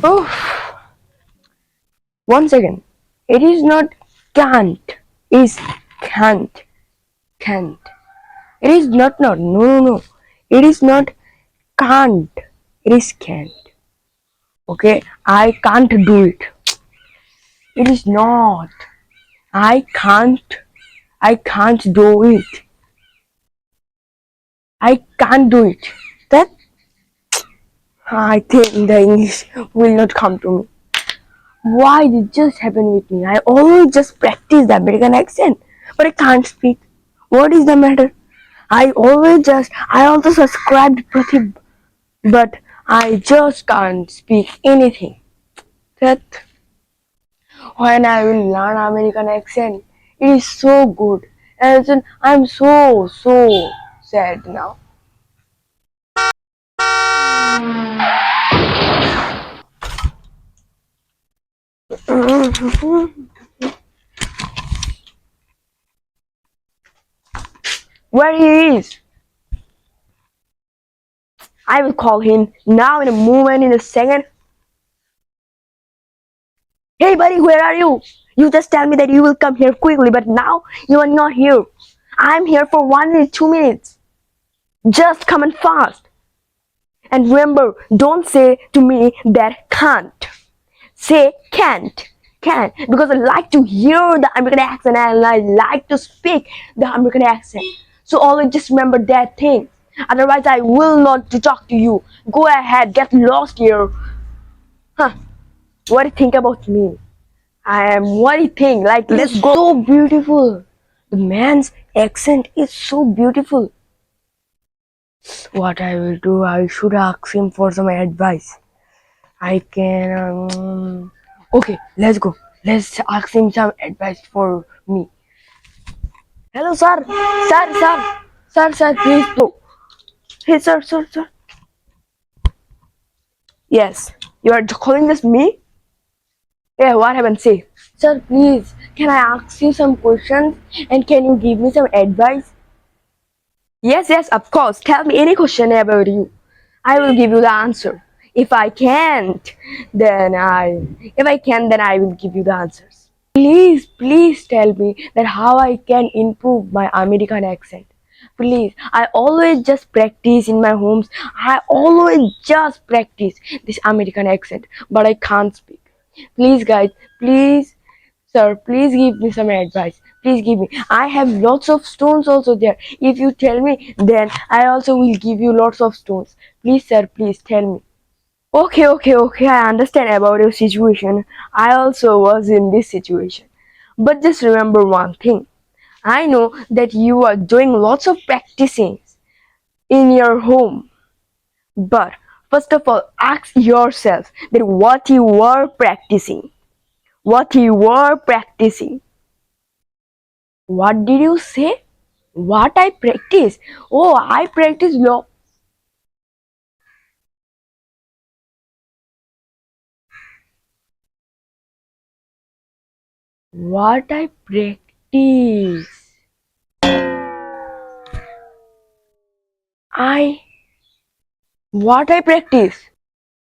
Oh, one second. It is not can't. Is can't. Can't. It is not not. No, no, no. It is not can't. It is can't. Okay? I can't do it. It is not. I can't. I can't do it. I can't do it. That I think the English will not come to me. Why did it just happen with me? I always just practice the American accent, but I can't speak. What is the matter? I also subscribed Prativ, but I just can't speak anything. That when I will learn American accent, it is so good. And then I'm so sad now. Where he is? I will call him now in a moment, in a second. Hey buddy, where are you? You just tell me that you will come here quickly, but now you are not here. I'm here for 1 minute, 2 minutes. Just come and fast. And remember, don't say to me that can't. Say can't. Can, because I like to hear the American accent and I like to speak the American accent. So always just remember that thing. Otherwise, I will not to talk to you. Go ahead, get lost here. Huh? What do you think about me? I am. What do you think? Like, let's go. So beautiful. The man's accent is so beautiful. What I will do? I should ask him for some advice. I can. Okay, let's go. Let's ask him some advice for me. Hello, sir. Sir, please go. Hey, sir. Yes, you are calling this me? Yeah, what happened? Say. Sir, please, can I ask you some questions and can you give me some advice? Yes, of course. Tell me any question about you. I will give you the answer. If I can't, then I will give you the answers. Please tell me that how I can improve my American accent. Please, I always just practice in my homes. I always just practice this American accent, but I can't speak. Please, guys, please, sir, please give me some advice. Please give me. I have lots of stones also there. If you tell me, then I also will give you lots of stones. Please, sir, please tell me. Okay. I understand about your situation. I also was in this situation. But just remember one thing. I know that you are doing lots of practicing in your home. But first of all, ask yourself that what you were practicing. What you were practicing. What did you say? What I practice? Oh, I practice law. What I practice? I what I practice?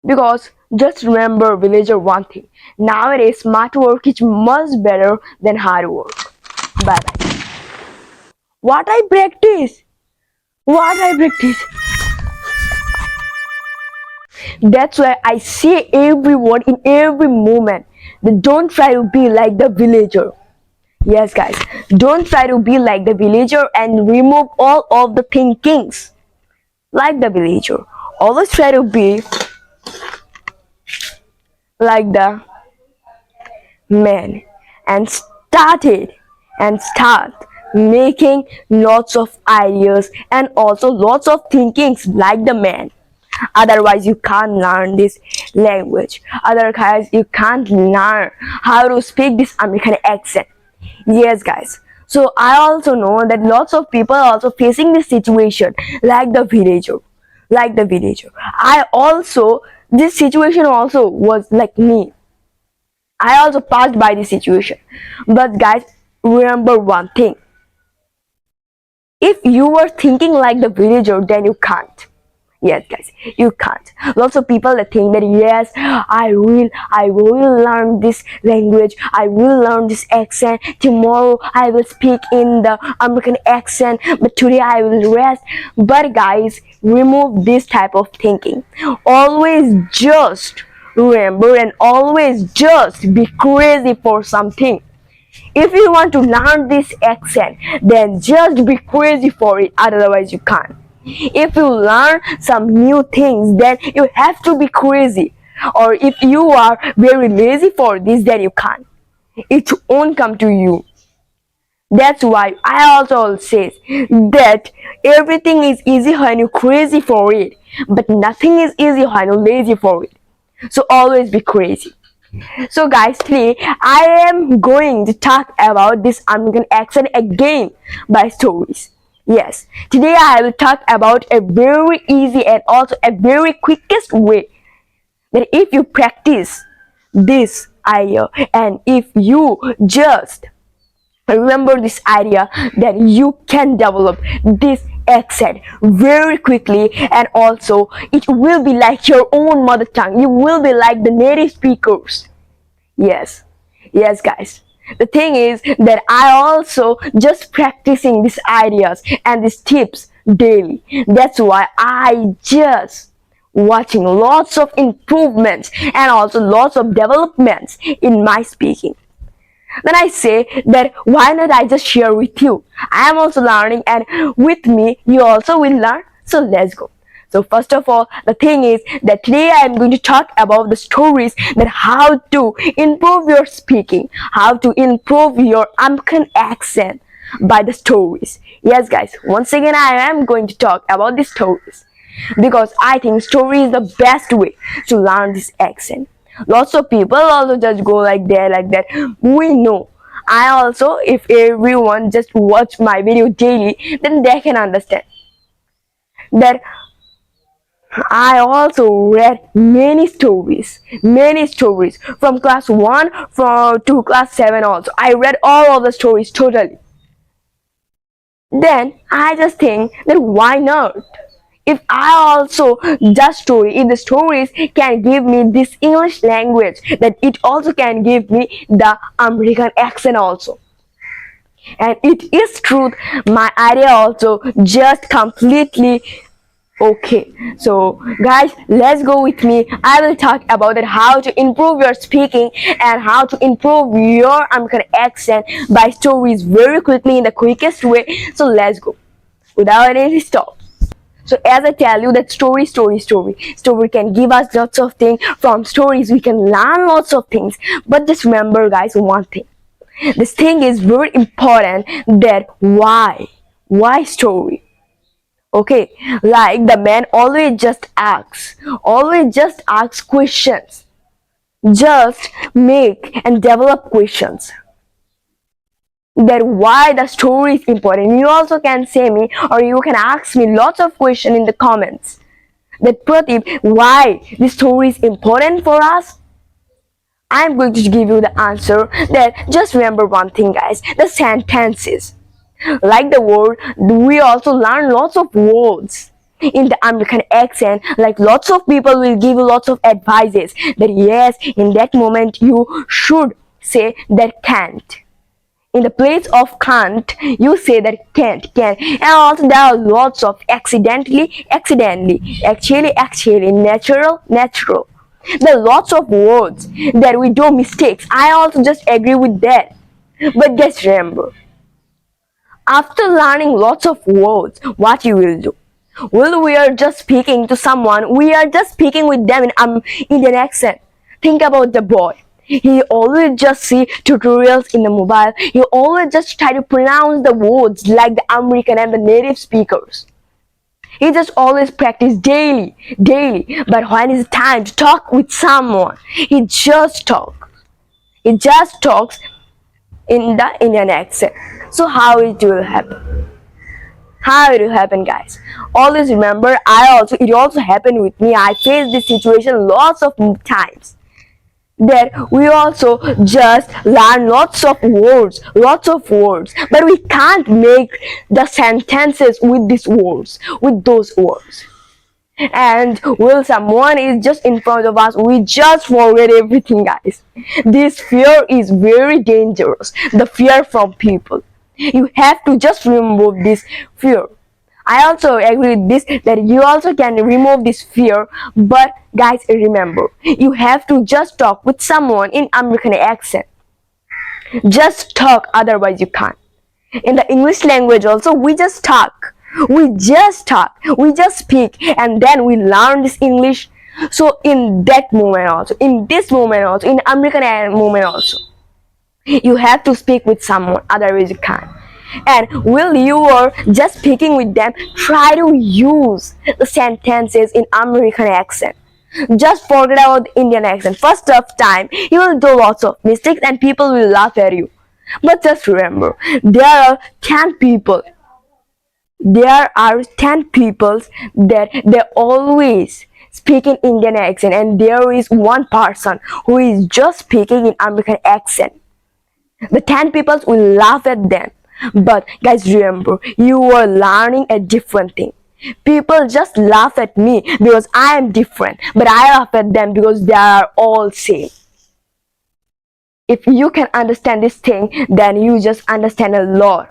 Because just remember, villager, one thing. Nowadays, smart work is much better than hard work. Bye bye. What I practice? What I practice? That's why I say everyone in every moment that don't try to be like the villager. Yes, guys, don't try to be like the villager and remove all of the thinkings like the villager. Always try to be like the man and start making lots of ideas and also lots of thinkings like the man. Otherwise you can't learn this language. Otherwise you can't learn how to speak this American accent. Yes, guys, so I also know that lots of people are also facing this situation like the villager. I also, this situation also was like me. I also passed by this situation. But guys, remember one thing. If you were thinking like the villager, then you can't. Yes, guys, you can't. Lots of people that think that yes, I will learn this language. I will learn this accent. Tomorrow I will speak in the American accent, but today I will rest. But guys, remove this type of thinking. Always just remember and always just be crazy for something. If you want to learn this accent, then just be crazy for it, otherwise you can't. If you learn some new things, then you have to be crazy. Or if you are very lazy for this, then you can't. It won't come to you. That's why I also say that everything is easy when you're crazy for it, but nothing is easy when you're lazy for it. So always be crazy. So guys, today I am going to talk about this American accent again by stories. Yes, today I will talk about a very easy and also a very quickest way that if you practice this idea and if you just remember this idea, then you can develop this accent very quickly, and also it will be like your own mother tongue. You will be like the native speakers. Yes, yes, guys. The thing is that I also just practicing these ideas and these tips daily. That's why I just watching lots of improvements and also lots of developments in my speaking. Then I say that why not I just share with you. I am also learning, and with me you also will learn. So let's go. So first of all, the thing is that today I am going to talk about the stories that how to improve your speaking, how to improve your American accent by the stories. Yes, guys, once again I am going to talk about the stories because I think story is the best way to learn this accent. Lots of people also just go like that. We know. I also, if everyone just watch my video daily, then they can understand that I also read many stories from class 1 to class 7 also. I read all of the stories totally. Then I just think that why not? If I also just story, if the stories can give me this English language, then it also can give me the American accent also. And it is truth, my idea also just completely okay. So guys, let's go with me. I will talk about it, how to improve your speaking and how to improve your American accent by stories very quickly in the quickest way. So let's go without any stop. So as I tell you that story can give us lots of things. From stories we can learn lots of things. But just remember guys, one thing. This thing is very important, that why story? Okay, like the man always just asks questions. Just make and develop questions. That why the story is important. You also can say me, or you can ask me lots of questions in the comments. That Prativ, why this story is important for us? I'm going to give you the answer. That just remember one thing guys, the sentences. Like the word, we also learn lots of words in the American accent. Like lots of people will give you lots of advices that yes, in that moment you should say that can't. In the place of can't, you say that can. And also there are lots of accidentally, actually, natural. There are lots of words that we do mistakes. I also just agree with that. But just remember, after learning lots of words, what you will do? Well, we are just speaking to someone, we are just speaking with them in Indian accent. Think about the boy. He always just see tutorials in the mobile. He always just try to pronounce the words like the American and the native speakers. He just always practice daily. But when it's time to talk with someone, he just talks in the Indian accent. So how it will happen? How it will happen, guys? Always remember, it also happened with me. I faced this situation lots of times. That we also just learn lots of words, but we can't make the sentences with those words. And will someone is just in front of us, we just forget everything, guys. This fear is very dangerous, the fear from people. You have to just remove this fear. I also agree with this, that you also can remove this fear. But guys, remember, you have to just talk with someone in American accent. Just talk, otherwise you can't. In the English language also, we just talk, we just speak, and then we learn this English. So in that moment also, in this moment also, in American moment also, you have to speak with someone, otherwise you can't. And while you are just speaking with them, try to use the sentences in American accent. Just forget about the Indian accent. First of time, you will do lots of mistakes and people will laugh at you. But just remember, there are 10 people. There are 10 people that they always speak in Indian accent, and there is one person who is just speaking in American accent. The 10 people will laugh at them. But guys, remember, you are learning a different thing. People just laugh at me because I am different, but I laugh at them because they are all same. If you can understand this thing, then you just understand a lot.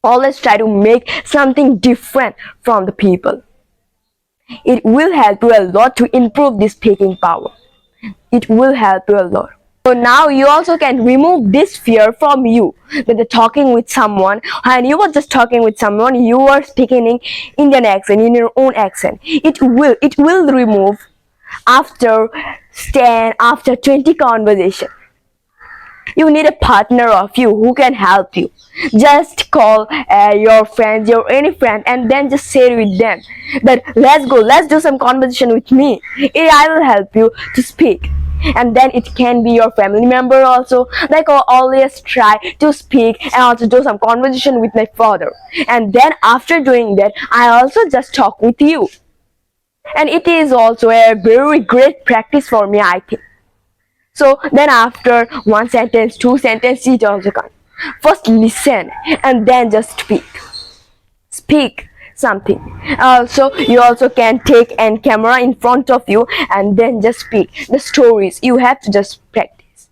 Always try to make something different from the people. It will help you a lot to improve this speaking power. It will help you a lot. So now you also can remove this fear from you, that you're talking with someone and you were just talking with someone, you are speaking in Indian accent, in your own accent. It will remove after 10, after 20 conversation. You need a partner of you who can help you. Just call your friends, your any friend, and then just say with them that let's do some conversation with me. I will help you to speak. And then it can be your family member also. Like I always try to speak and also do some conversation with my father. And then after doing that, I also just talk with you. And it is also a very great practice for me, I think. So then after one sentence, two sentences, it also can. First listen and then just speak. Speak something. Also, you also can take a camera in front of you and then just speak the stories. You have to just practice.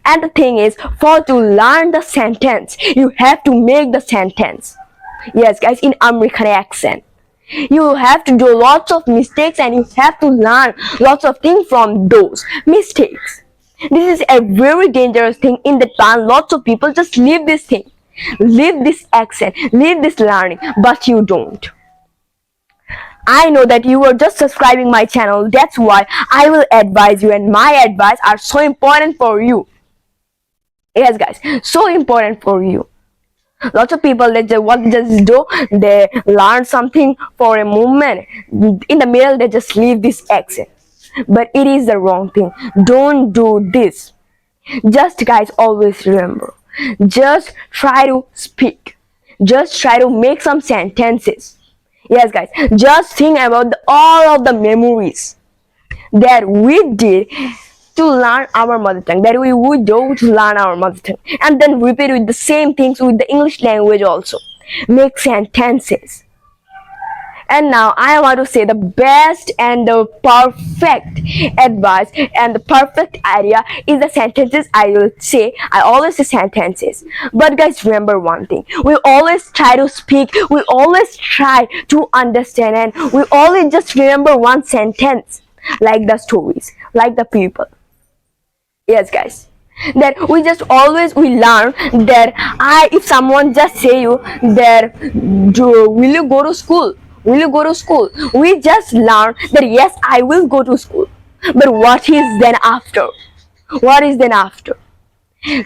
And the thing is, for to learn the sentence, you have to make the sentence. Yes, guys, in American accent. You have to do lots of mistakes and you have to learn lots of things from those mistakes. This is a very dangerous thing. In the past, lots of people just leave this thing, leave this accent, leave this learning, but you don't. I know that you are just subscribing my channel. That's why I will advise you, and my advice are so important for you. Yes, guys, so important for you. Lots of people, what they just do, they learn something for a moment, in the middle they just leave this accent. But it is the wrong thing. Don't do this. Just guys, always remember, just try to speak, just try to make some sentences. Yes guys, just think about all of the memories that we did to learn our mother tongue, that we would do to learn our mother tongue, and then repeat with the same things with the English language also. Make sentences. And now I want to say the best and the perfect advice and the perfect idea is the sentences. I will say, I always say sentences. But guys, remember one thing. We always try to speak, we always try to understand, and we always just remember one sentence, like the stories, like the people. Yes guys, that we just always we learn that if someone just say you that will you go to school, will you go to school, we just learn that yes, I will go to school. But what is then after? What is then after?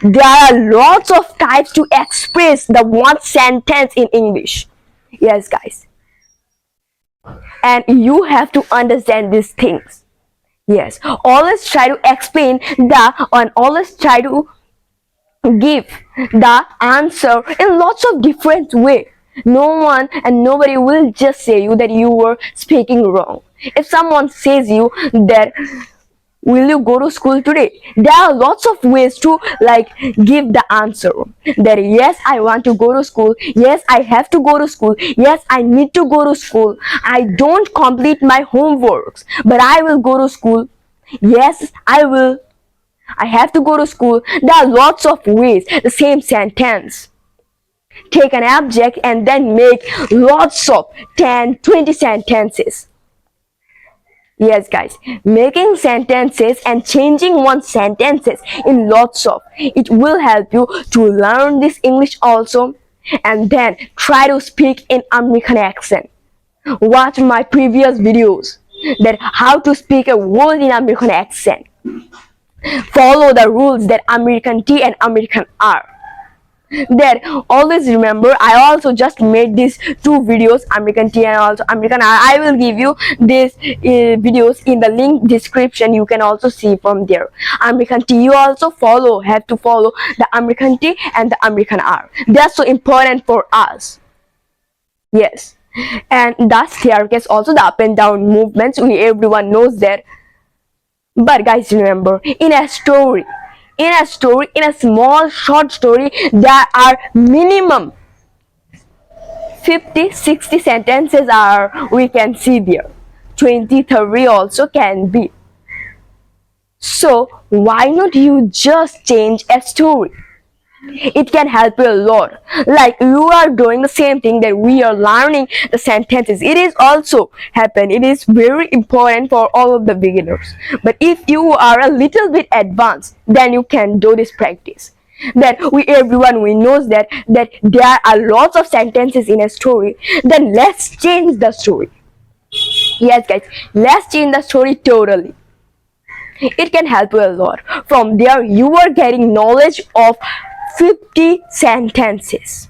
There are lots of types to express the one sentence in English. Yes guys, and you have to understand these things. Yes, always try to explain and always try to give the answer in lots of different way. No one and nobody will just say you that you were speaking wrong. If someone says you that will you go to school today? There are lots of ways to like give the answer that yes, I want to go to school, yes, I have to go to school, yes, I need to go to school, I don't complete my homeworks but I will go to school, yes, I have to go to school. There are lots of ways. The same sentence, take an object and then make lots of 10-20 sentences. Yes guys, making sentences and changing one sentences in lots of, it will help you to learn this English also, and then try to speak in American accent. Watch my previous videos that how to speak a word in American accent. Follow the rules that American T and American R. Then always remember, I also just made these two videos, American T and also American R. I will give you these videos in the link description. You can also see from there. American T, you also have to follow the American T and the American R. That's so important for us. Yes. And the staircase, also the up and down movements, everyone knows that. But guys, remember, in a small short story, there are minimum 50-60 sentences are we can see there. 20-30 also can be. So why not you just change a story? It can help you a lot. Like you are doing the same thing that we are learning the sentences. It is also happen. It is very important for all of the beginners. But if you are a little bit advanced, then you can do this practice. That everyone knows that there are lots of sentences in a story. Then let's change the story. Yes guys, let's change the story totally. It can help you a lot. From there you are getting knowledge of 50 sentences.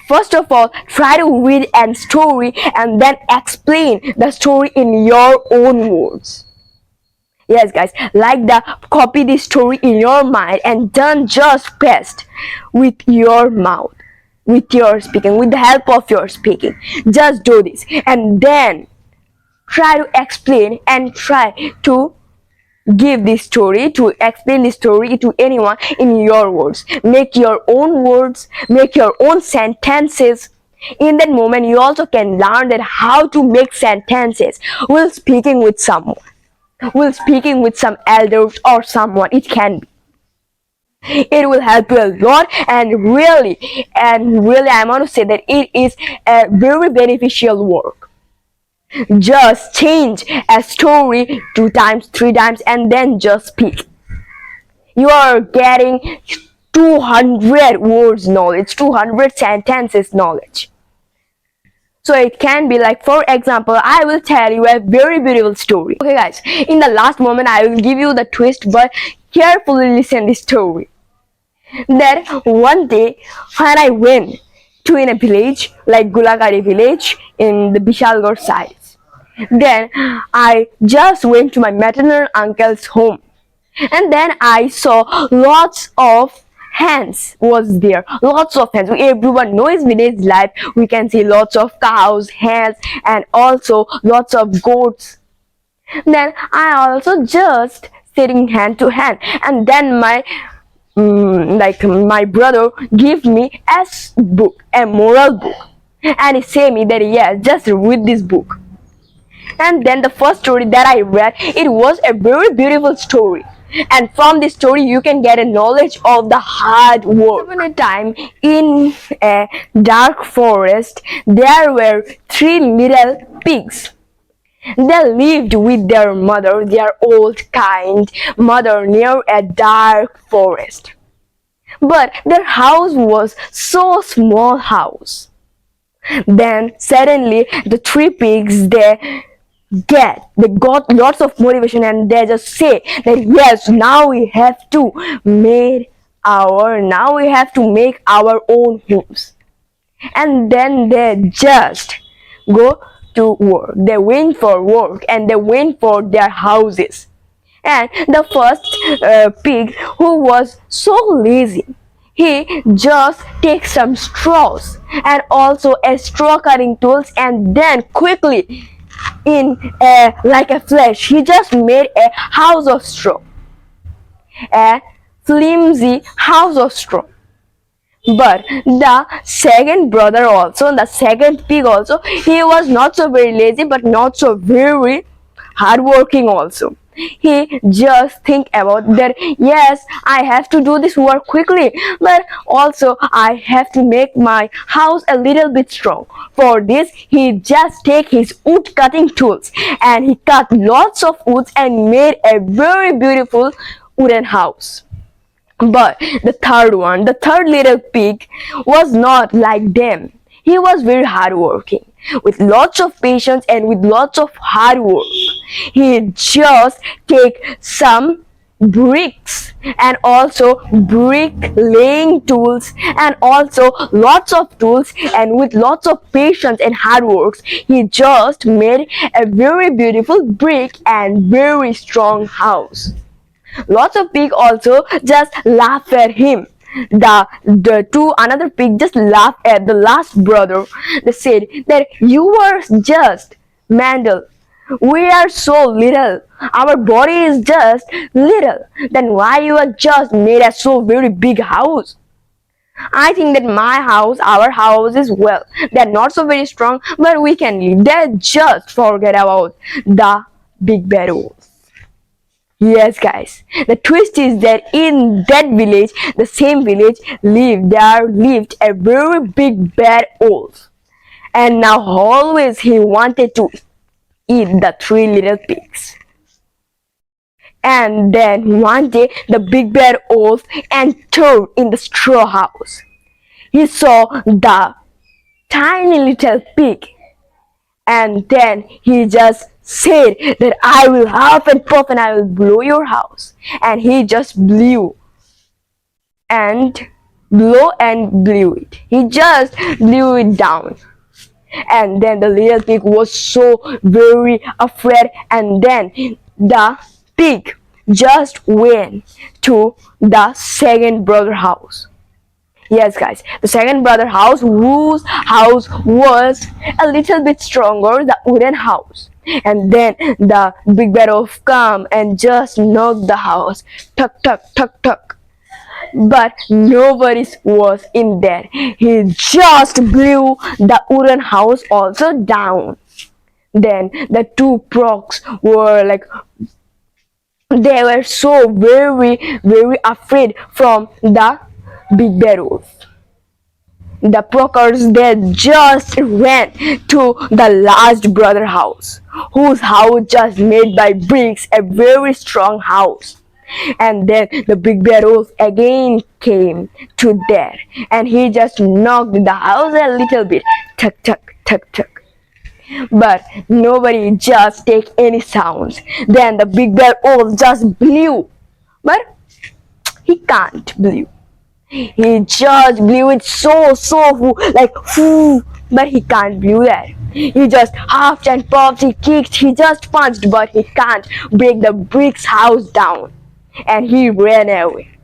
First of all, try to read a story and then explain the story in your own words. Yes guys, like copy the story in your mind and then just paste with your mouth, with your speaking, with the help of your speaking. Just do this and then try to explain and try to give this story, to explain this story to anyone in your words. Make your own words, make your own sentences. In that moment you also can learn that how to make sentences while speaking with someone, while speaking with some elders or someone. It can be, it will help you a lot, and really I want to say that it is a very beneficial work. Just change a story 2 times, 3 times and then just speak. You are getting 200 words knowledge, 200 sentences knowledge. So it can be like, for example, I will tell you a very beautiful story. Okay guys, in the last moment I will give you the twist, but carefully listen this story. That one day when I went to in a village like Gulagari village in the Bishalgarh side, then I just went to my maternal uncle's home, and then I saw lots of hens was there, lots of hens. Everyone knows village life, we can see lots of cows, hens, and also lots of goats. Then I also just sitting hand to hand, and then my brother gave me a book, a moral book, and he said me that yes, just read this book. And then the first story that I read, it was a very beautiful story, and from this story you can get a knowledge of the hard work. Once upon a time in a dark forest, there were 3 little pigs. They lived with their mother, their old kind mother, near a dark forest. But their house was so small house. Then suddenly the 3 pigs, they got lots of motivation, and they just say that yes, now we have to make our own homes. And then they just go to work. They went for work and they went for their houses. And the first pig, who was so lazy, he just takes some straws and also a straw cutting tools, and then quickly in like a flash. He just made a house of straw, a flimsy house of straw. But the second brother also, the second pig also, he was not so very lazy but not so very hardworking also. He just think about that, yes, I have to do this work quickly, but also I have to make my house a little bit strong. For this he just take his wood cutting tools and he cut lots of woods and made a very beautiful wooden house. But the third one, the third little pig, was not like them. He was very hardworking, with lots of patience and with lots of hard work. He just take some bricks and also brick laying tools and also lots of tools, and with lots of patience and hard works he just made a very beautiful brick and very strong house. Lots of pig also just laugh at him. The two another pig just laughed at the last brother. They said that you were just Mandel. We are so little. Our body is just little. Then why you are just made a so very big house? I think that my house, our house is well. They're not so very strong, but we can live. They just forget about the big bad wolf. Yes, guys. The twist is that in that village, the same village, lived a very big bad wolf. And now always he wanted to eat the three little pigs. And then one day the big bad wolf entered in the straw house. He saw the tiny little pig, and then he just said that I will huff and puff and I will blow your house. And he just blew and blew it. He just blew it down. And then the little pig was so very afraid, and then the pig just went to the second brother house. Yes, guys, the second brother house, whose house was a little bit stronger, the wooden house. And then the big bad wolf come and just knocked the house, tuck tuck tuck tuck. But nobody was in there. He just blew the wooden house also down. Then the two frogs were like, they were so very afraid from the big bad wolf. The Procors then just ran to the last brother house, whose house just made by bricks, a very strong house. And then the big bad wolf again came to there, and he just knocked the house a little bit, tuck tuck tuck tuck. But nobody just take any sounds. Then the big bad wolf just blew, but he can't blow. He just blew it so like whoo, but he can't blow that. He just huffed and puffed, he kicked, he just punched, but he can't break the bricks house down. And he ran away.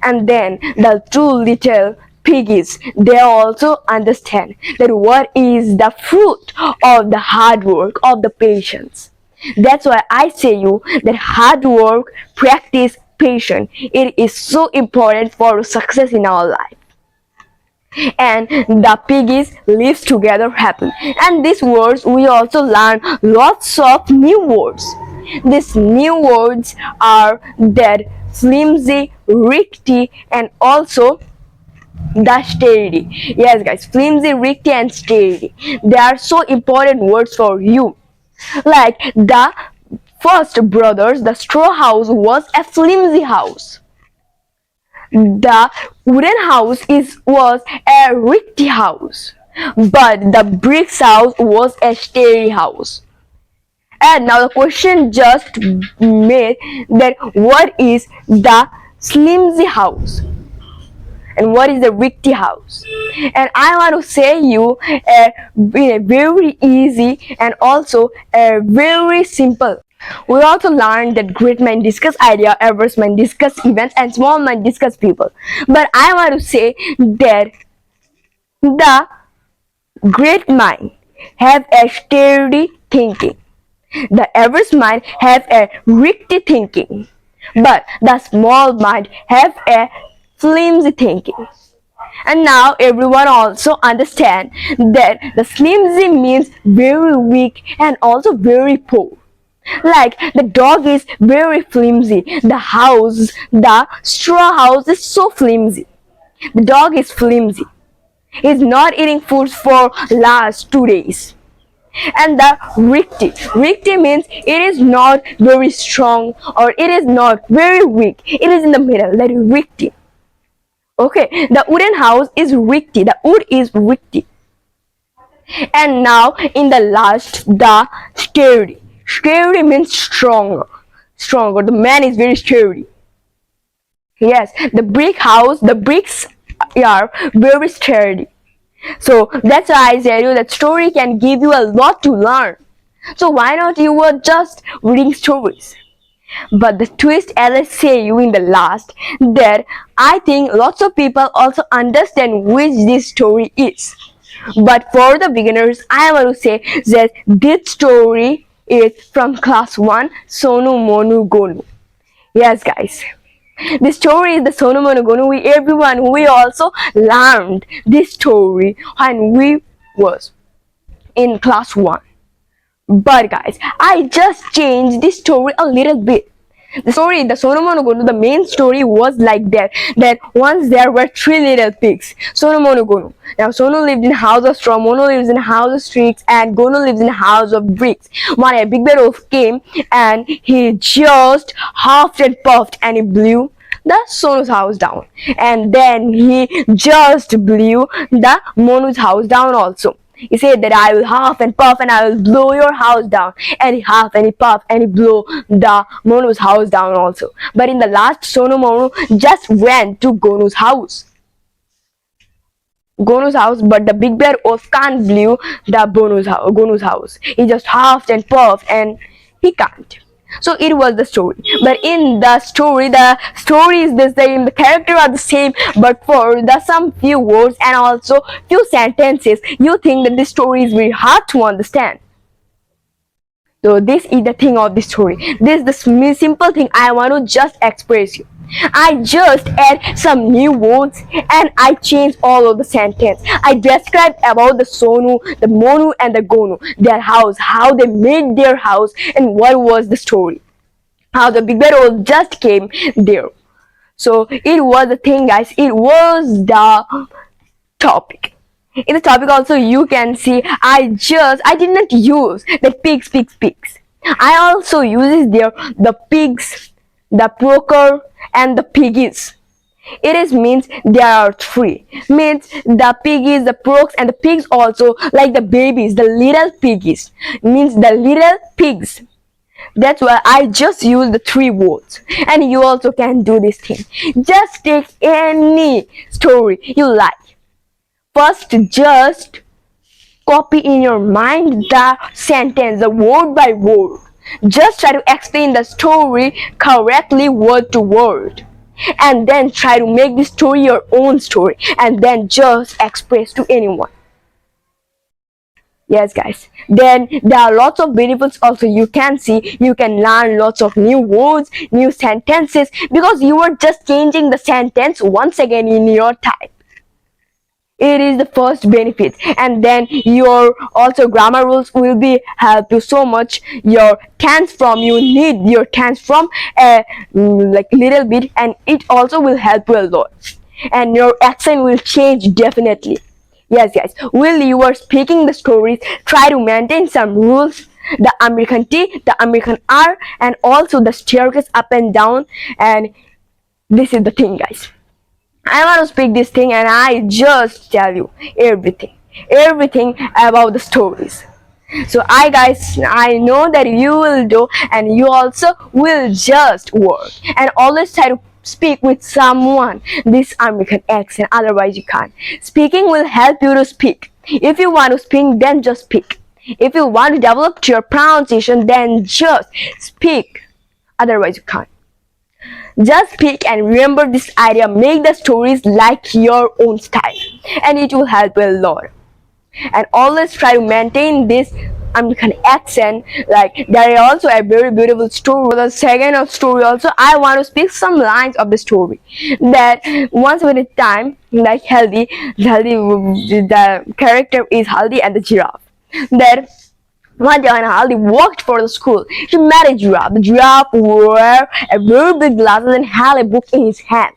And then the two little piggies, they also understand that what is the fruit of the hard work, of the patience. That's why I say you that hard work, practice, patience, it is so important for success in our life. And the piggies lives together happily. And these words we also learn lots of new words. These new words are that flimsy, rickety, and also the sturdy. Yes, guys, flimsy, rickety, and sturdy. They are so important words for you. Like the first brothers, the straw house was a flimsy house. The wooden house was a rickety house, but the brick house was a sturdy house. And now the question just made that what is the flimsy house and what is the rickety house? And I want to say you in a very easy and also a very simple. We also learned that great minds discuss idea, average minds discuss events, and small minds discuss people. But I want to say that the great mind have a sturdy thinking. The average mind have a ricty thinking, but the small mind have a flimsy thinking. And now everyone also understand that the flimsy means very weak and also very poor. Like the dog is very flimsy, the straw house is so flimsy. The dog is flimsy. He's not eating food for last 2 days. And the ricty means it is not very strong or it is not very weak. It is in the middle, that is ricty. Okay, the wooden house is ricty. The wood is ricty. And now in the last, the sturdy. Sturdy means stronger. Stronger. The man is very sturdy. Yes, the brick house, the bricks are very sturdy. So that's why I tell you that story can give you a lot to learn. So why not you were just reading stories? But the twist, as I say you in the last, that I think lots of people also understand which this story is. But for the beginners, I want to say that this story is from class 1, Sonu Monu Gonu. Yes, guys. This story is the Sonu Monu Gonu. We also learned this story when we was in class 1. But guys, I just changed this story a little bit. The story, the Sonu Monu Gonu, the main story was like that once there were 3 little pigs. Sonu Monu Gonu. Now Sonu lived in a house of straw, Monu lives in a house of sticks, and Gonu lives in a house of bricks. One a big bad wolf came and he just huffed and puffed and he blew the Sonu's house down. And then he just blew the Monu's house down also. He said that I will huff and puff and I will blow your house down. And he huffed and he puffed and he blew the Monu's house down also. But in the last, Sonu Monu just went to Gonu's house. But the big bear wolf can't blow the Gonu's house. He just huffed and puffed and he can't. So it was the story. But in the story is the same, the characters are the same, but for the some few words and also few sentences, you think that this story is very hard to understand. So this is the thing of the story. This is the simple thing I want to just express you. I just add some new words and I change all of the sentence. I described about the Sonu, the Monu and the Gonu, their house, how they made their house and what was the story. How the big bad wolf just came there. So it was the thing, guys. It was the topic. In the topic also you can see I did not use the pigs. I also uses there the pigs, the proker and the piggies. It is means there are 3. Means the piggies, the prokes and the pigs also, like the babies, the little piggies. Means the little pigs. That's why I just use the 3 words. And you also can do this thing. Just take any story you like. First, just copy in your mind the sentence, the word by word. Just try to explain the story correctly word to word. And then try to make the story your own story. And then just express to anyone. Yes, guys. Then there are lots of benefits also you can see. You can learn lots of new words, new sentences, because you are just changing the sentence once again in your type. It is the first benefit. And then your also grammar rules will be help you so much. Your tense form, you need your tense form like little bit, and it also will help you a lot. And your accent will change definitely. Yes, guys. While you are speaking the stories, try to maintain some rules. The American T, the American R, and also the staircase up and down. And this is the thing, guys. I want to speak this thing and I just tell you everything about the stories. So I know that you will do, and you also will just work and always try to speak with someone this American accent, otherwise you can't. Speaking will help you to speak. If you want to speak, then just speak. If you want to develop your pronunciation, then just speak, otherwise you can't. Just speak and remember this idea. Make the stories like your own style, and it will help you a lot. And always try to maintain this American accent. Like there is also a very beautiful story. For the second of story also, I want to speak some lines of the story. That once upon a time, like the character is Haldi and the giraffe. That one day when Haldi walked for the school, she met a giraffe. The giraffe wore a very big glasses and had a book in his hand.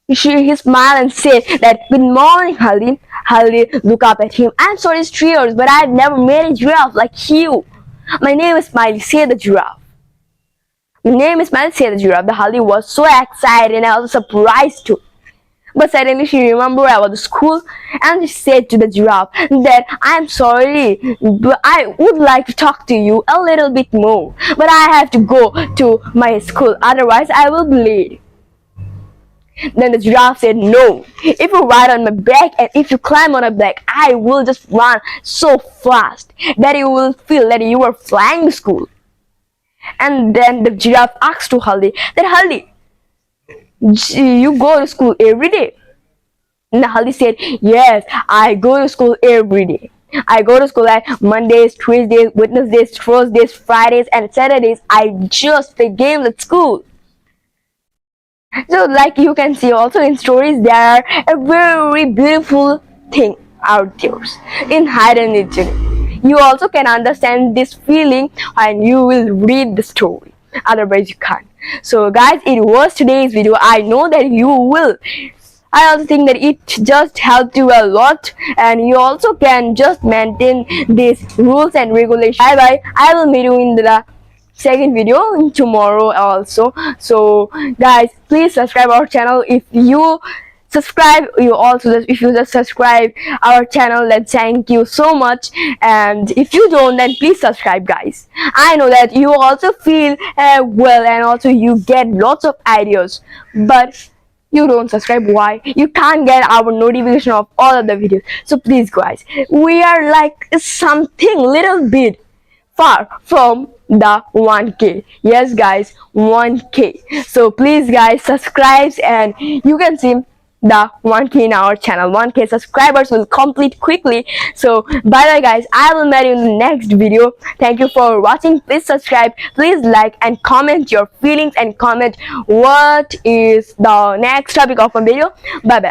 He smiled and said that, "Good morning, Haldi." Haldi looked up at him. "I'm sorry, Streers, but I've never met a giraffe like you." "My name is Smiley," said the giraffe. "My name is Smiley," said the giraffe. The Haldi was so excited and also surprised too. But suddenly she remembered about the school and she said to the giraffe that, "I'm sorry, but I would like to talk to you a little bit more. But I have to go to my school, otherwise I will be late." Then the giraffe said, "No, if you ride on my back and if you climb on my back, I will just run so fast that you will feel that you are flying to school." And then the giraffe asked to Haldi that, "Haldi, you go to school every day?" And Haldi said, "Yes, I go to school every day. I go to school at Mondays, Tuesdays, Wednesdays, Thursdays, Fridays, and Saturdays. I just play games at school." So like you can see also in stories, there are a very beautiful thing out there in hidden journey. You also can understand this feeling when you will read the story, otherwise you can't. So guys, it was today's video. I know that you will. I also think that it just helped you a lot, and you also can just maintain these rules and regulations. Bye bye. I will meet you in the second video tomorrow also. So guys, please subscribe our channel. If you subscribe, you also if you just subscribe our channel, then thank you so much. And if you don't, then please subscribe, guys. I know that you also feel well, and also you get lots of ideas, but you don't subscribe. Why? You can't get our notification of all of the videos. So please guys, we are like something little bit far from the 1K. Yes guys, 1K. So please guys, subscribe, and you can see the 1K in our channel. 1K subscribers will complete quickly. So bye bye guys, I will meet you in the next video. Thank you for watching. Please subscribe, please like and comment your feelings, and comment what is the next topic of a video. Bye bye.